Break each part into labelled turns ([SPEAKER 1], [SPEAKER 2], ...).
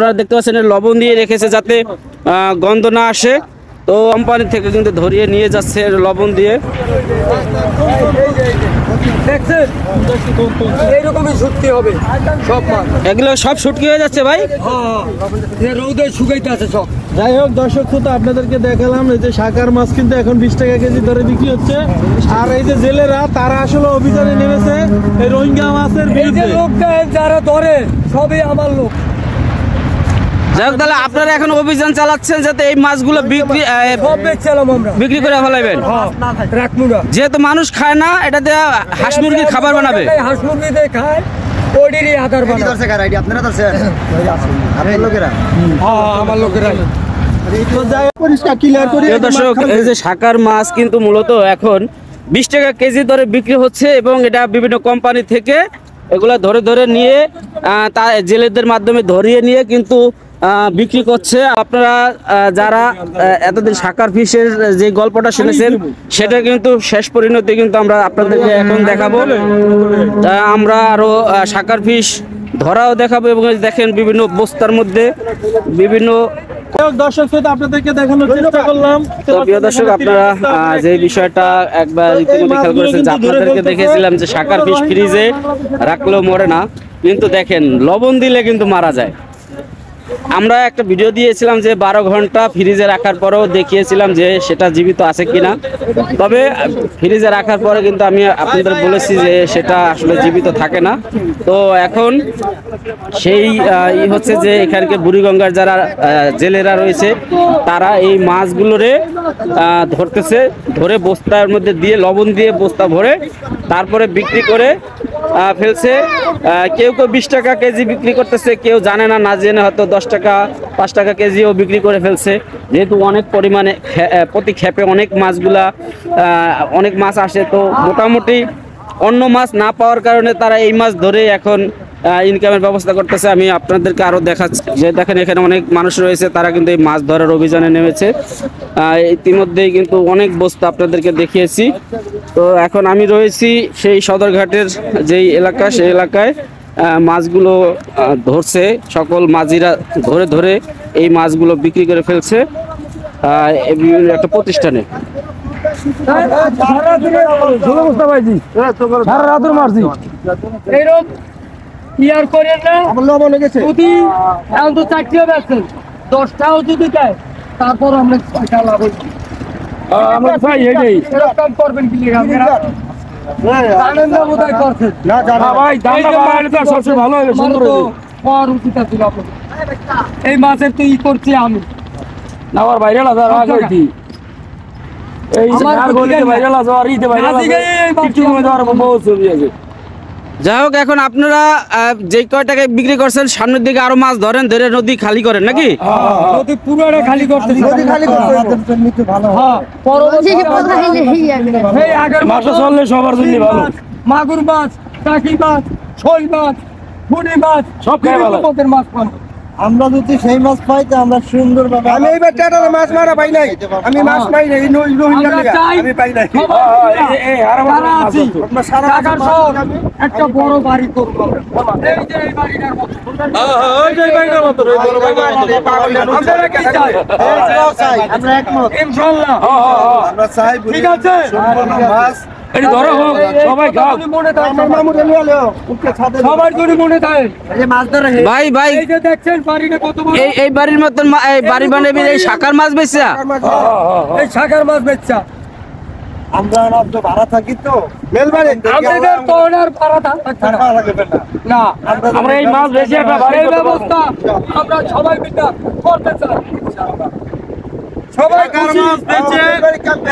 [SPEAKER 1] আপনারা দেখতে পাচ্ছেন লবণ দিয়ে রেখেছে যাতে গন্ধ না আসে। তো কোম্পানি থেকে কিন্তু ধরিয়ে নিয়ে যাচ্ছে লবণ দিয়ে।
[SPEAKER 2] এইরকমই শুটকি হবে সব মাছ,
[SPEAKER 1] এগুলো সব শুটকি হয়ে যাচ্ছে ভাই।
[SPEAKER 2] রৌদে শুকাইতে আছে সব।
[SPEAKER 3] যাই হোক দর্শক তো আপনাদেরকে দেখালাম এই যে শাকার মাছ কিন্তু এখন 20 টাকা কেজি দরে বিক্রি হচ্ছে। আর এই যে জেলেরা তারা আসলে অভিযানে নেমেছে এই রোহিঙ্গা মাছের বিরুদ্ধে।
[SPEAKER 2] লোকটা যারা ধরে সবই আমার লোক।
[SPEAKER 1] যাই হোক তাহলে আপনারা এখন অভিযান চালাচ্ছেন যাতে এই মাছগুলো বিক্রি করে ফেলাবেন, যেহেতু মানুষ খায় না, এটা দিয়ে হাঁস মুরগির খাবার বানাবে।
[SPEAKER 2] হাঁস মুরগি দিয়ে খায় ওইটারই আধার বানাবে।
[SPEAKER 4] আপনারা ধরছেন আপনার লোকেরা?
[SPEAKER 2] আমার লোকেরা।
[SPEAKER 1] দর্শক এই যে শাকার মাছ কিন্তু মূলত এখন 20 টাকা কেজি দরে বিক্রি হচ্ছে এবং এটা বিভিন্ন কোম্পানি থেকে এগুলা ধরে ধরে নিয়ে তা জেলেদের মাধ্যমে ধরিয়ে নিয়ে কিন্তু বিক্রি করছে। আপনারা যারা এতদিন শাকার ফিশের যে গল্পটা শুনেছেন সেটা কিন্তু শেষ পরিণতি কিন্তু আমরা আপনাদেরকে এখন দেখাবো। আমরা আরো শাকার ফিশ ধরাও দেখাবো এবং দেখেন বিভিন্ন বস্তার মধ্যে বিভিন্ন
[SPEAKER 3] দর্শক আপনাদেরকে দেখানোর চেষ্টা করলাম।
[SPEAKER 1] তো প্রিয় দর্শক, আপনারা যে বিষয়টা একবার ইতিমধ্যে খেয়াল করেছেন যে আপনাদেরকে দেখেছিলাম যে শাকার ফিশ ফ্রিজে রাখলেও মরে না, কিন্তু দেখেন লবণ দিলে কিন্তু মারা যায়। আমরা একটা ভিডিও দিয়েছিলাম যে 12 ঘন্টা ফ্রিজে রাখার পরেও দেখিয়েছিলাম যে সেটা জীবিত আছে কিনা। তবে ফ্রিজে রাখার পরে কিন্তু আমি আপনাদের বলেছি যে সেটা আসলে জীবিত থাকে না। তো এখন সেই হচ্ছে যে এখানকার বুড়িগঙ্গার যারা জেলেরা রয়েছে তারা এই মাছগুলোরে ধরতেছে, ধরে বস্তার মধ্যে দিয়ে লবণ দিয়ে বস্তা ভরে তারপরে বিক্রি করে ফেলছে। কেউ কেউ 20 টাকা কেজি বিক্রি করতেছে, কেউ জানে না, না জেনে হয়তো 10 টাকা 5 টাকা কেজিও বিক্রি করে ফেলছে। যেহেতু অনেক পরিমাণে প্রতি ক্ষেপে অনেক মাছ আসে, তো মোটামুটি অন্য মাছ না পাওয়ার কারণে তারা এই মাছ ধরে এখন ইনকামের ব্যবস্থা করতেছে। আমি আপনাদেরকে আরো দেখাচ্ছি যে দেখেন এখানে অনেক মানুষ রয়েছে, তারা কিন্তু এই মাছ ধরার অভিযানে নেমেছে। ইতিমধ্যেই কিন্তু অনেক বস্তা আপনাদেরকে দেখিয়েছি। তো এখন আমি রয়েছি সেই সদরঘাটের যেই এলাকা, সেই এলাকায় মাছগুলো ধরছে সকল মাঝিরা, ধরে ধরে এই মাছগুলো বিক্রি করে ফেলছে একটা প্রতিষ্ঠানে।
[SPEAKER 2] ইয়ার করেন না, যদি এখন তো 4টিও বেচছেন, 10টাও যদি দেয় তারপর আমরা লাভ হইছি। আমরা চাই এটাই এরকম করবেন কি জানেন না বোধহয় করছেন না ভাই, দামটা বাড়ালে তো সবচেয়ে ভালো হবে, সুন্দর হবে। পর উচিত ছিল আপনার এই মাছের তো ই করছি আমি না, আর ভাইরাল আছে আর আগে কি এই আমার গলিতে ভাইরাল আছে আর ইতে ভাইরাল আছে, টিকটক মধ্যে আর বহুত ছবি আছে।
[SPEAKER 1] যাই হোক, এখন আপনারা যে কয় টাকায় বিক্রি করছেন সামনের দিকে আরো মাছ ধরেন, ধরে নদী খালি করেন নাকি?
[SPEAKER 2] নদী পুরোটা খালি করতে, নদী খালি করতে ভালো। হ্যাঁ, পরবর্তীতে এই আগের মাছ চললে সবার জন্য ভালো। মাগুর মাছ, টাকি মাছ, শোল মাছ, পুঁটি মাছ সব খাই ভালো মাছ পান।
[SPEAKER 4] আমরা যদি সেই মাছ পাই তো আমরা সুন্দরভাবে। আমি এইবার টাটার মাছ মারা পাই নাই, আমি মাছ পাই নাই, আমি পাই নাই।
[SPEAKER 2] একটা বড় বাড়ি করব, এই যে এই বাড়িটার মতো,
[SPEAKER 3] ওই যে বাড়িটার মতো, ওই বড় বাড়িটার মতো
[SPEAKER 2] আমরা কি চাই?
[SPEAKER 4] আমরা একমত
[SPEAKER 2] ইনশাআল্লাহ।
[SPEAKER 4] আমরা চাই,
[SPEAKER 2] ঠিক আছে,
[SPEAKER 4] সম্পূর্ণ মাছ
[SPEAKER 3] এই ধরো হোক, সবাই খাও।
[SPEAKER 2] মনে থাকে
[SPEAKER 4] আমার মামুর নিয়ে এলো উঠে ছাদে
[SPEAKER 2] সবার জন্য মনে থাকে।
[SPEAKER 4] এই যে মাছ ধরে
[SPEAKER 1] ভাই ভাই
[SPEAKER 2] এই যে দেখছেন বাড়িটা কত বড়,
[SPEAKER 1] এই বাড়ির মতন এই বাড়ি বানাবে এই শাকার মাছ বেচা,
[SPEAKER 2] এই শাকার মাছ বেচা।
[SPEAKER 4] আমরা তো ভাড়া থাকি তো মেলবাড়ি
[SPEAKER 2] আমাদের তো ওনার ভাড়া থাকছে না,
[SPEAKER 3] আমরা এই মাছ বেশি একটা বাড়ি
[SPEAKER 2] ব্যবস্থা আমরা সবাই মিলে করতে চাই।
[SPEAKER 3] সবাই মাছ বেচে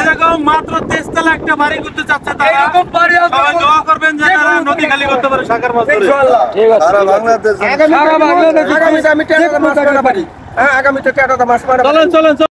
[SPEAKER 3] এরকম মাত্র 23 তলা একটা বাড়ি করতে চাচ্ছে তারা।
[SPEAKER 2] এরকম বাড়ি
[SPEAKER 3] সবাই দোয়া করবেন যে তারা নদী খালি করতে পারে শাকার মাছ ধরে।
[SPEAKER 2] ইনশাআল্লাহ। ঠিক আছে,
[SPEAKER 4] সারা বাংলাদেশ
[SPEAKER 2] আগামী আমি টাটা মাছ মারা বাড়ি। হ্যাঁ, আগামীতে টাটা মাছ মারা।
[SPEAKER 3] চলেন চলেন।